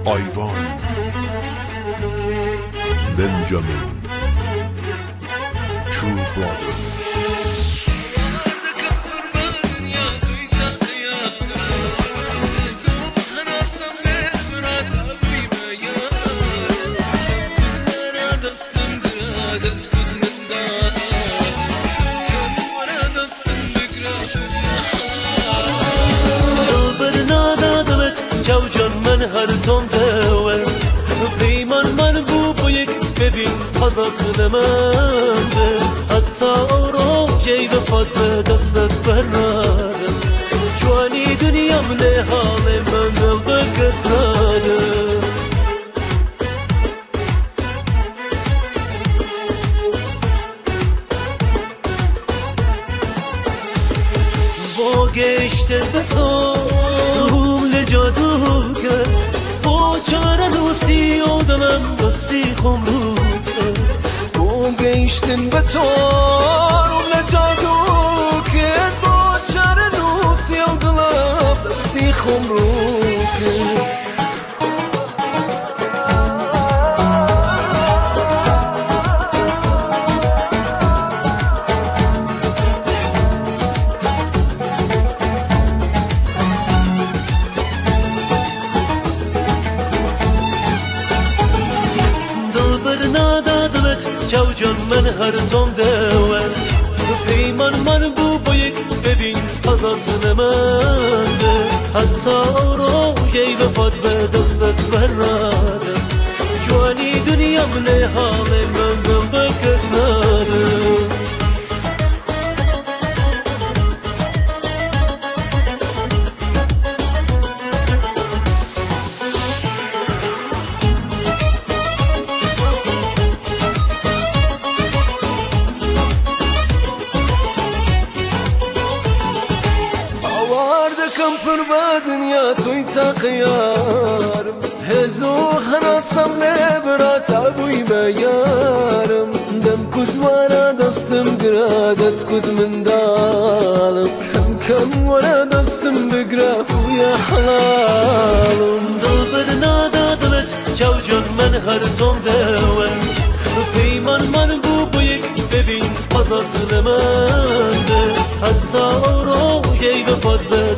آیوان بنجامین Two Brothers چاو جان من هر تام دوه پیمان من بو یک ببین حضرت نمنده حتی آرام جای وفات به دستت برناده جوانی دنیا من حال من دل بکس ناده با گشته به تو جادو کرد با چاره لوسی و دلم دستی خمرو کرد با گشتن به تو روم جادو کرد با چاره لوسی و دلم دستی خمرو کرد چاو جان من هر تام دوه پیمان من بو با یک ببین حضرت نمنده حتی آرام جای وفات به دستت برناده جوانی دنیا من حال من دل بکس ناده کم پر با دنیا توی تا قیارم هزو هناسم لبرات ابوی بیارم دم کدوارا دستم گرادت کد من دالم کم ورا دستم بگرا ویا حلالم دل بدنا دلت چاو جان من هر تام دوه پیمان من بو یک ببین حضرت نمنده حتی آرام جای وفات به